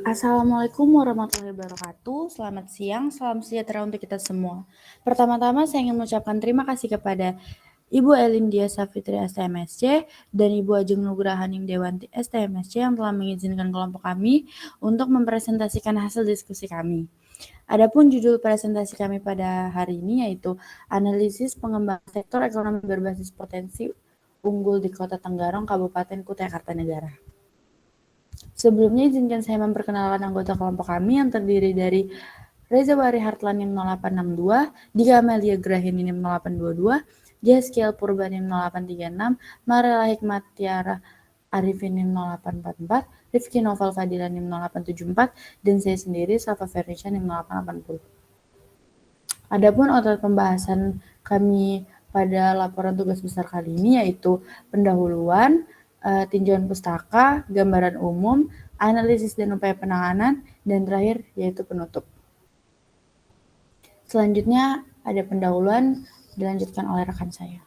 Assalamualaikum warahmatullahi wabarakatuh. Selamat siang, salam sejahtera untuk kita semua. Pertama-tama saya ingin mengucapkan terima kasih kepada Ibu Elindia Safitri STMSC dan Ibu Ajeng Nugrahaning Dewanti STMSC yang telah mengizinkan kelompok kami untuk mempresentasikan hasil diskusi kami. Adapun judul presentasi kami pada hari ini yaitu analisis pengembangan sektor ekonomi berbasis potensi unggul di Kota Tenggarong, Kabupaten Kutai Kartanegara. Sebelumnya izinkan saya memperkenalkan anggota kelompok kami yang terdiri dari Reza Wari Hartlan NIM 0862, Dika Amelia Grahin NIM 0822, Jaskiel Purban NIM 0836, Marela Hikmatiara Arifin NIM 0844, Rifki Noval Fadila NIM 0874, dan saya sendiri Safa Fernisha NIM 0880. Adapun otot pembahasan kami pada laporan tugas besar kali ini yaitu pendahuluan, tinjauan pustaka, gambaran umum, analisis dan upaya penanganan, dan terakhir yaitu penutup. Selanjutnya ada pendahuluan dilanjutkan oleh rekan saya.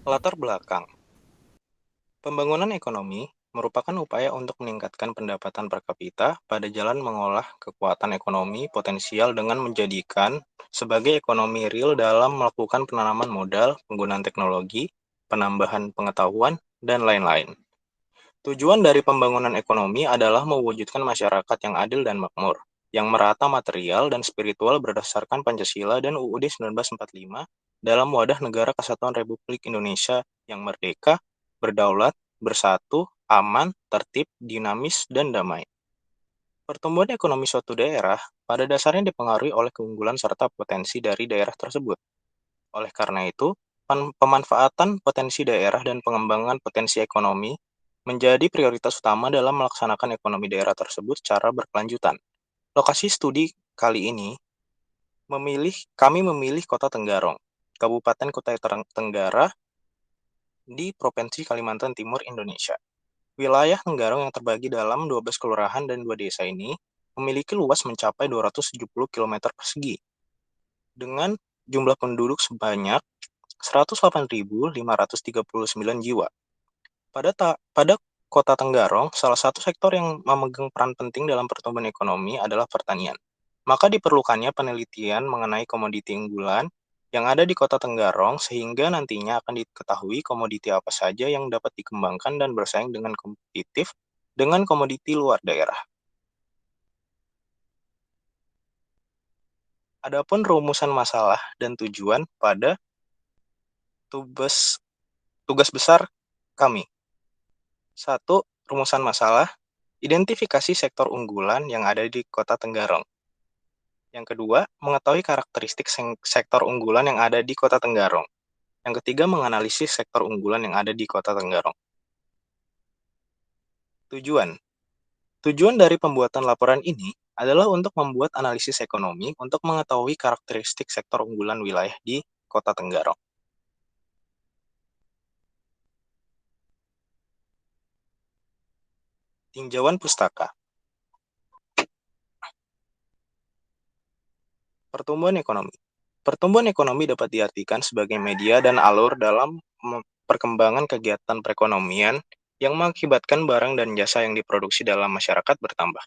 Latar belakang. Pembangunan ekonomi merupakan upaya untuk meningkatkan pendapatan per kapita pada jalan mengolah kekuatan ekonomi potensial dengan menjadikan sebagai ekonomi real dalam melakukan penanaman modal, penggunaan teknologi, penambahan pengetahuan, dan lain-lain. Tujuan dari pembangunan ekonomi adalah mewujudkan masyarakat yang adil dan makmur, yang merata material dan spiritual berdasarkan Pancasila dan UUD 1945 dalam wadah negara kesatuan Republik Indonesia yang merdeka, berdaulat, bersatu, aman, tertib, dinamis, dan damai. Pertumbuhan ekonomi suatu daerah pada dasarnya dipengaruhi oleh keunggulan serta potensi dari daerah tersebut. Oleh karena itu, pemanfaatan potensi daerah dan pengembangan potensi ekonomi menjadi prioritas utama dalam melaksanakan ekonomi daerah tersebut secara berkelanjutan. Lokasi studi kali ini kami memilih Kota Tenggarong, Kabupaten Kutai Tenggara di Provinsi Kalimantan Timur, Indonesia. Wilayah Tenggarong yang terbagi dalam 12 kelurahan dan 2 desa ini memiliki luas mencapai 270 km persegi dengan jumlah penduduk sebanyak 108.539 jiwa. Pada Kota Tenggarong, salah satu sektor yang memegang peran penting dalam pertumbuhan ekonomi adalah pertanian. Maka diperlukannya penelitian mengenai komoditi unggulan yang ada di Kota Tenggarong sehingga nantinya akan diketahui komoditi apa saja yang dapat dikembangkan dan bersaing dengan kompetitif dengan komoditi luar daerah. Adapun rumusan masalah dan tujuan pada tugas besar kami. 1. Rumusan masalah, identifikasi sektor unggulan yang ada di Kota Tenggarong. Yang kedua, mengetahui karakteristik sektor unggulan yang ada di Kota Tenggarong. Yang ketiga, menganalisis sektor unggulan yang ada di Kota Tenggarong. Tujuan dari pembuatan laporan ini adalah untuk membuat analisis ekonomi untuk mengetahui karakteristik sektor unggulan wilayah di Kota Tenggarong. Tinjauan pustaka. Pertumbuhan ekonomi. Pertumbuhan ekonomi dapat diartikan sebagai media dan alur dalam perkembangan kegiatan perekonomian yang mengakibatkan barang dan jasa yang diproduksi dalam masyarakat bertambah.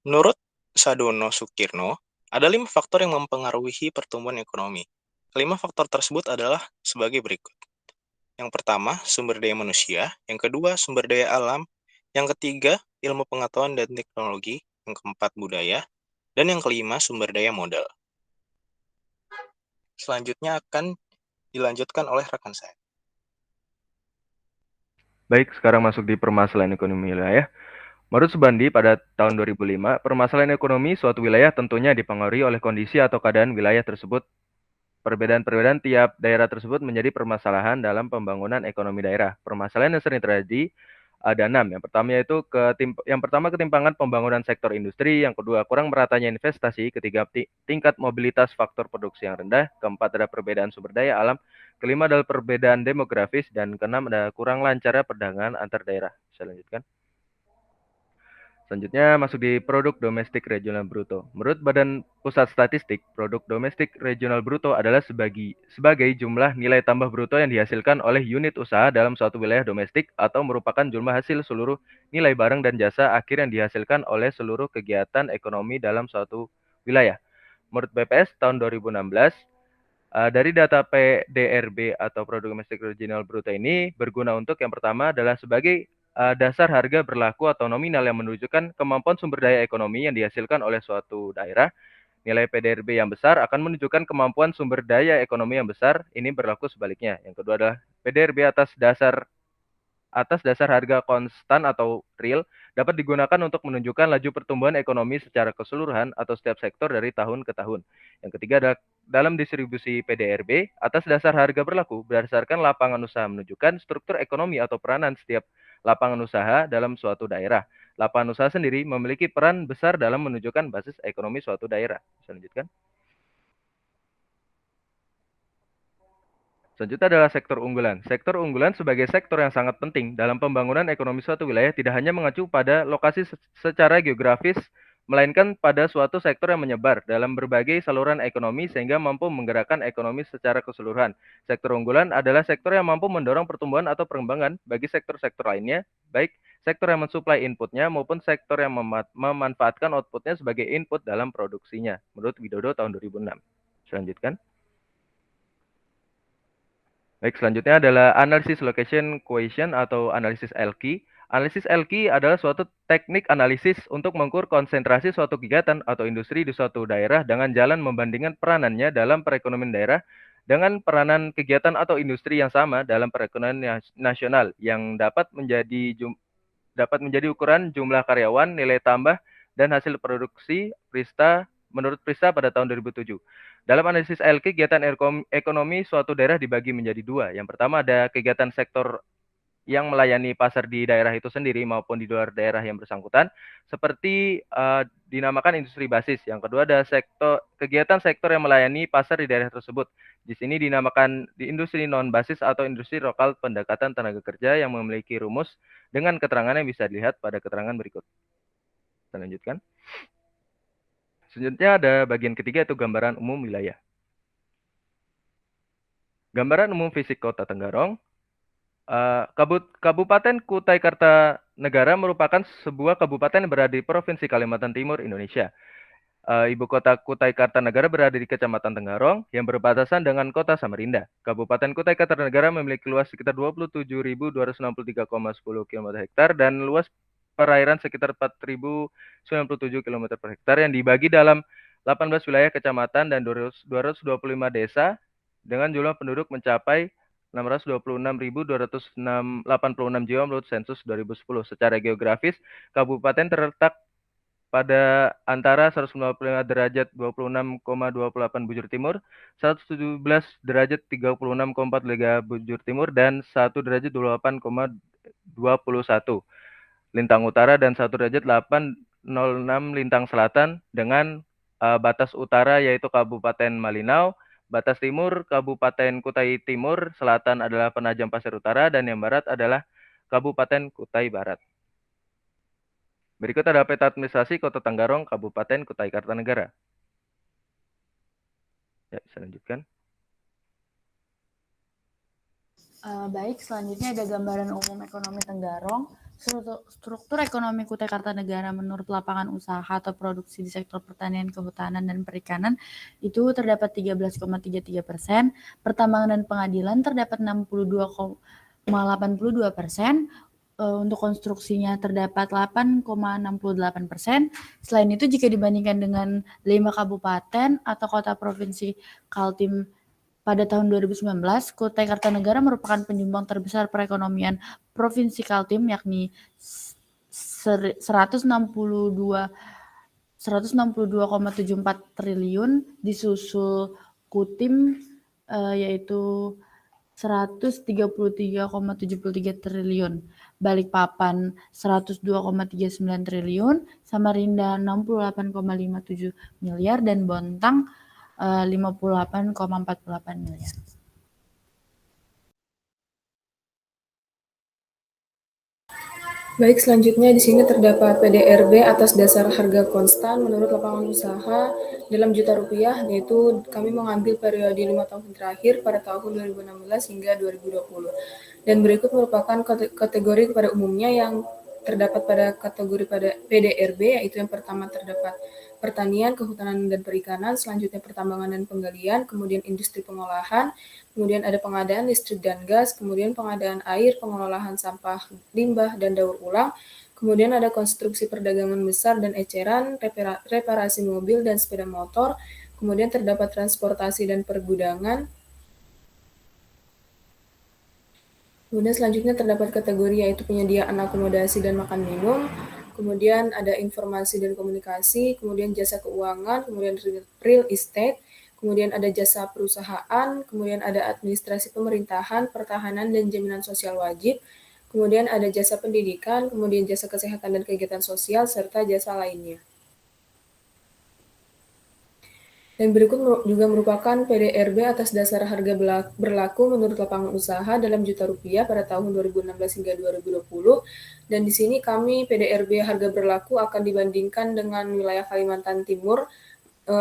Menurut Sadono Sukirno, ada 5 faktor yang mempengaruhi pertumbuhan ekonomi. 5 faktor tersebut adalah sebagai berikut. Yang pertama, sumber daya manusia. Yang kedua, sumber daya alam. Yang ketiga, ilmu pengetahuan dan teknologi. Yang keempat, budaya. Dan yang kelima, sumber daya modal. Selanjutnya akan dilanjutkan oleh rekan saya. Baik, sekarang masuk di permasalahan ekonomi wilayah. Menurut Subandi, pada tahun 2005, permasalahan ekonomi suatu wilayah tentunya dipengaruhi oleh kondisi atau keadaan wilayah tersebut. Perbedaan-perbedaan tiap daerah tersebut menjadi permasalahan dalam pembangunan ekonomi daerah. Permasalahan yang sering terjadi ada 6. Yang pertama ketimpangan pembangunan sektor industri, yang kedua kurang meratanya investasi, ketiga tingkat mobilitas faktor produksi yang rendah, keempat ada perbedaan sumber daya alam, kelima adalah perbedaan demografis, dan keenam ada kurang lancarnya perdagangan antar daerah. Saya lanjutkan. Selanjutnya masuk di produk domestik regional bruto. Menurut Badan Pusat Statistik, produk domestik regional bruto adalah sebagai jumlah nilai tambah bruto yang dihasilkan oleh unit usaha dalam suatu wilayah domestik atau merupakan jumlah hasil seluruh nilai barang dan jasa akhir yang dihasilkan oleh seluruh kegiatan ekonomi dalam suatu wilayah. Menurut BPS tahun 2016, dari data PDRB atau produk domestik regional bruto ini berguna untuk yang pertama adalah sebagai dasar harga berlaku atau nominal yang menunjukkan kemampuan sumber daya ekonomi yang dihasilkan oleh suatu daerah. Nilai PDRB yang besar akan menunjukkan kemampuan sumber daya ekonomi yang besar. Ini berlaku sebaliknya. Yang kedua adalah PDRB atas dasar harga konstan atau real dapat digunakan untuk menunjukkan laju pertumbuhan ekonomi secara keseluruhan atau setiap sektor dari tahun ke tahun. Yang ketiga adalah dalam distribusi PDRB atas dasar harga berlaku berdasarkan lapangan usaha menunjukkan struktur ekonomi atau peranan setiap lapangan usaha dalam suatu daerah. Lapangan usaha sendiri memiliki peran besar dalam menunjukkan basis ekonomi suatu daerah. Bisa lanjutkan? Selanjutnya adalah sektor unggulan. Sektor unggulan sebagai sektor yang sangat penting dalam pembangunan ekonomi suatu wilayah tidak hanya mengacu pada lokasi secara geografis, melainkan pada suatu sektor yang menyebar dalam berbagai saluran ekonomi sehingga mampu menggerakkan ekonomi secara keseluruhan. Sektor unggulan adalah sektor yang mampu mendorong pertumbuhan atau pengembangan bagi sektor-sektor lainnya, baik sektor yang mensuplai inputnya maupun sektor yang memanfaatkan outputnya sebagai input dalam produksinya. Menurut Widodo tahun 2006. Selanjutkan. Baik, selanjutnya adalah analisis location cohesion atau analisis LK. Analisis LK adalah suatu teknik analisis untuk mengukur konsentrasi suatu kegiatan atau industri di suatu daerah dengan jalan membandingkan peranannya dalam perekonomian daerah dengan peranan kegiatan atau industri yang sama dalam perekonomian nasional yang dapat menjadi ukuran jumlah karyawan, nilai tambah, dan hasil produksi menurut Prista pada tahun 2007. Dalam analisis LK, kegiatan ekonomi suatu daerah dibagi menjadi dua. Yang pertama ada kegiatan sektor yang melayani pasar di daerah itu sendiri maupun di luar daerah yang bersangkutan, seperti dinamakan industri basis. Yang kedua ada kegiatan sektor yang melayani pasar di daerah tersebut. Di sini dinamakan di industri non basis atau industri lokal pendekatan tenaga kerja yang memiliki rumus dengan keterangan yang bisa dilihat pada keterangan berikut. Kita lanjutkan. Selanjutnya ada bagian ketiga yaitu gambaran umum wilayah. Gambaran umum fisik Kota Tenggarong. Kabupaten Kutai Kartanegara merupakan sebuah kabupaten yang berada di Provinsi Kalimantan Timur, Indonesia. Ibu kota Kutai Kartanegara berada di Kecamatan Tenggarong yang berbatasan dengan Kota Samarinda. Kabupaten Kutai Kartanegara memiliki luas sekitar 27.263,10 km hektar dan luas perairan sekitar 4.097 km per hektar yang dibagi dalam 18 wilayah kecamatan dan 225 desa dengan jumlah penduduk mencapai 626.286 jiwa menurut sensus 2010. Secara geografis, kabupaten terletak pada antara 195 derajat 26,28 bujur timur, 117 derajat 36,4 bujur timur, dan 1 derajat 28,21 lintang utara dan 1 derajat 806 lintang selatan dengan batas utara yaitu Kabupaten Malinau, batas timur Kabupaten Kutai Timur, selatan adalah Penajam Pasir Utara, dan yang barat adalah Kabupaten Kutai Barat. Berikut ada peta administrasi Kota Tenggarong, Kabupaten Kutai Kartanegara. Ya, bisa lanjutkan. Baik, selanjutnya ada gambaran umum ekonomi Tenggarong. Struktur ekonomi Kutai Kartanegara menurut lapangan usaha atau produksi di sektor pertanian, kehutanan, dan perikanan itu terdapat 13,33%, pertambangan dan pengadilan terdapat 62,82%, untuk konstruksinya terdapat 8,68%. Selain itu, jika dibandingkan dengan 5 kabupaten atau kota provinsi Kaltim pada tahun 2019, Kutai Kartanegara merupakan penyumbang terbesar perekonomian Provinsi Kaltim, yakni 162,74 triliun, disusul Kutim yaitu 133,73 triliun, Balikpapan 102,39 triliun, Samarinda 68,57 miliar, dan Bontang 58,48 miliar. Baik, selanjutnya di sini terdapat PDRB atas dasar harga konstan menurut lapangan usaha dalam juta rupiah, yaitu kami mengambil periode 5 tahun terakhir pada tahun 2016 hingga 2020. Dan berikut merupakan kategori pada umumnya yang terdapat pada kategori pada PDRB, yaitu yang pertama terdapat pertanian, kehutanan, dan perikanan, selanjutnya pertambangan dan penggalian, kemudian industri pengolahan, kemudian ada pengadaan listrik dan gas, kemudian pengadaan air, pengelolaan sampah, limbah, dan daur ulang, kemudian ada konstruksi perdagangan besar dan eceran, reparasi mobil dan sepeda motor, kemudian terdapat transportasi dan pergudangan. Kemudian selanjutnya terdapat kategori yaitu penyediaan akomodasi dan makan minum, kemudian ada informasi dan komunikasi, kemudian jasa keuangan, kemudian real estate, kemudian ada jasa perusahaan, kemudian ada administrasi pemerintahan, pertahanan, dan jaminan sosial wajib, kemudian ada jasa pendidikan, kemudian jasa kesehatan dan kegiatan sosial, serta jasa lainnya. Dan berikut juga merupakan PDRB atas dasar harga berlaku menurut lapangan usaha dalam juta rupiah pada tahun 2016 hingga 2020. Dan di sini kami PDRB harga berlaku akan dibandingkan dengan wilayah Kalimantan Timur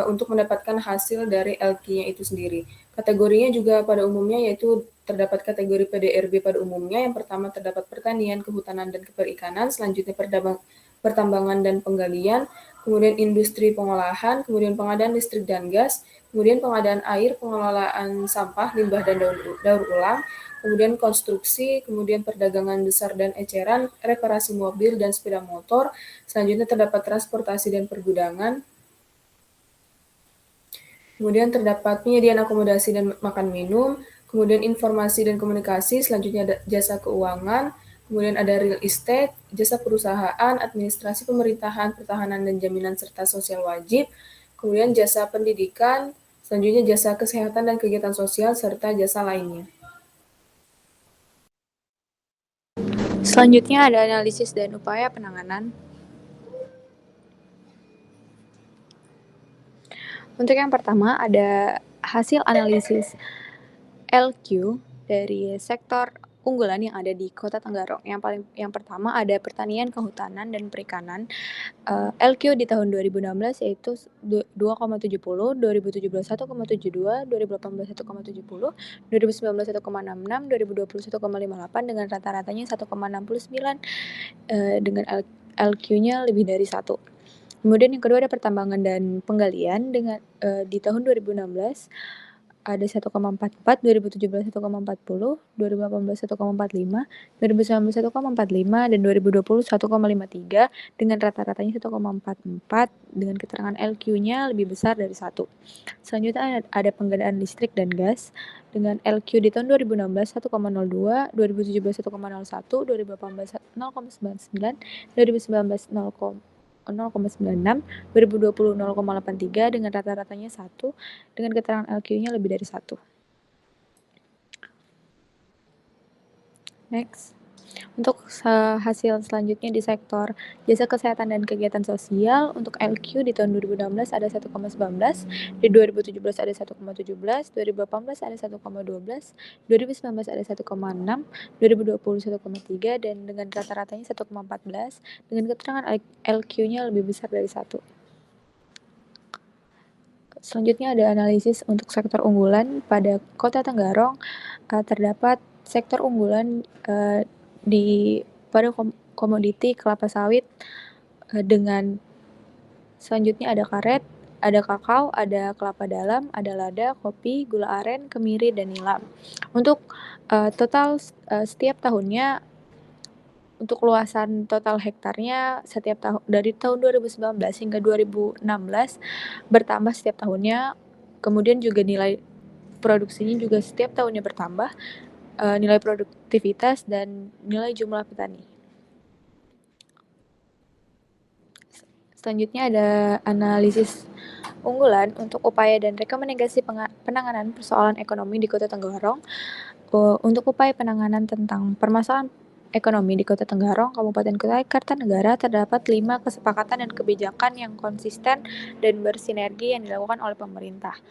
untuk mendapatkan hasil dari LQ-nya itu sendiri. Kategorinya juga pada umumnya yaitu terdapat kategori PDRB pada umumnya. Yang pertama terdapat pertanian, kehutanan, dan perikanan, selanjutnya pertambangan dan penggalian, kemudian industri pengolahan, kemudian pengadaan listrik dan gas, kemudian pengadaan air, pengelolaan sampah, limbah, dan daur ulang, kemudian konstruksi, kemudian perdagangan besar dan eceran, reparasi mobil dan sepeda motor, selanjutnya terdapat transportasi dan pergudangan, kemudian terdapat penyediaan akomodasi dan makan minum, kemudian informasi dan komunikasi, selanjutnya ada jasa keuangan, kemudian ada real estate, jasa perusahaan, administrasi pemerintahan, pertahanan dan jaminan serta sosial wajib, kemudian jasa pendidikan, selanjutnya jasa kesehatan dan kegiatan sosial, serta jasa lainnya. Selanjutnya ada analisis dan upaya penanganan. Untuk yang pertama ada hasil analisis LQ dari sektor unggulan yang ada di Kota Tenggarong. Yang pertama ada pertanian, kehutanan, dan perikanan. LQ di tahun 2016 yaitu 2,70, 2017 1,72, 2018 1,70, 2019 1,66, 2020 1,58 dengan rata-ratanya 1,69 dengan LQ-nya lebih dari 1. Kemudian yang kedua ada pertambangan dan penggalian dengan di tahun 2016 ada 1,44, 2017 1,40, 2018 1,45, 2019 1,45 dan 2020 1,53 dengan rata-ratanya 1,44 dengan keterangan LQ-nya lebih besar dari 1. Selanjutnya ada pengadaan listrik dan gas dengan LQ di tahun 2016 1,02, 2017 1,01, 2018 0,99, 2019 0,96, 2020 0,83 dengan rata-ratanya 1 dengan keterangan LQ-nya lebih dari 1. Next. Untuk hasil selanjutnya di sektor jasa kesehatan dan kegiatan sosial, untuk LQ di tahun 2016 ada 1,19, di 2017 ada 1,17, 2018 ada 1,12, 2019 ada 1,6, 2020 1,3 dan dengan rata-ratanya 1,14 dengan keterangan LQ-nya lebih besar dari 1. Selanjutnya ada analisis untuk sektor unggulan pada Kota Tenggarong. Terdapat sektor unggulan pada komoditi kelapa sawit dengan selanjutnya ada karet, ada kakao, ada kelapa dalam, ada lada, kopi, gula aren, kemiri, dan nilam. Untuk total setiap tahunnya untuk luasan total hektarnya setiap tahun dari tahun 2019 hingga 2016 bertambah setiap tahunnya. Kemudian juga nilai produksinya juga setiap tahunnya bertambah, nilai produktivitas dan nilai jumlah petani. Selanjutnya ada analisis unggulan untuk upaya dan rekomendasi penanganan persoalan ekonomi di Kota Tenggarong. Untuk upaya penanganan tentang permasalahan ekonomi di Kota Tenggarong, Kabupaten Kutai Kartanegara terdapat 5 kesepakatan dan kebijakan yang konsisten dan bersinergi yang dilakukan oleh pemerintah.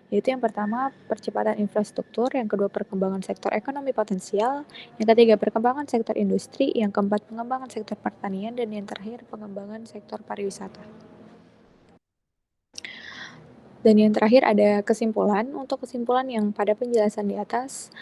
yaitu yang pertama percepatan infrastruktur, yang kedua perkembangan sektor ekonomi potensial, yang ketiga perkembangan sektor industri, yang keempat pengembangan sektor pertanian, dan yang terakhir pengembangan sektor pariwisata. Dan yang terakhir ada kesimpulan. Untuk kesimpulan yang pada penjelasan di atas,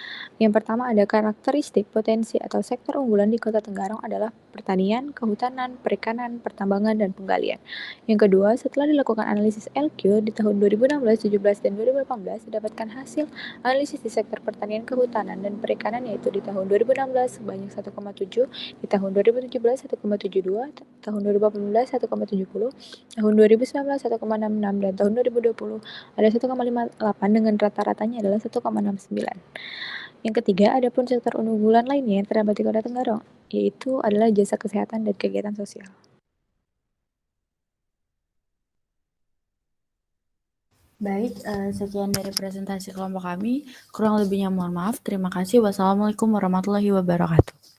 yang pertama ada karakteristik, potensi, atau sektor unggulan di Kota Tenggarong adalah pertanian, kehutanan, perikanan, pertambangan, dan penggalian. Yang kedua, setelah dilakukan analisis LQ di tahun 2016, 17, dan 2018, didapatkan hasil analisis di sektor pertanian, kehutanan, dan perikanan, yaitu di tahun 2016 sebanyak 1,7, di tahun 2017 1,72, tahun 2018 1,70, tahun 2019 1,66, dan tahun 2020 ada 1,58 dengan rata-ratanya adalah 1,69. Yang ketiga, ada pun sektor unggulan lainnya yang terdapat di Kota Tenggarong, yaitu adalah jasa kesehatan dan kegiatan sosial. Baik, sekian dari presentasi kelompok kami. Kurang lebihnya mohon maaf. Terima kasih. Wassalamualaikum warahmatullahi wabarakatuh.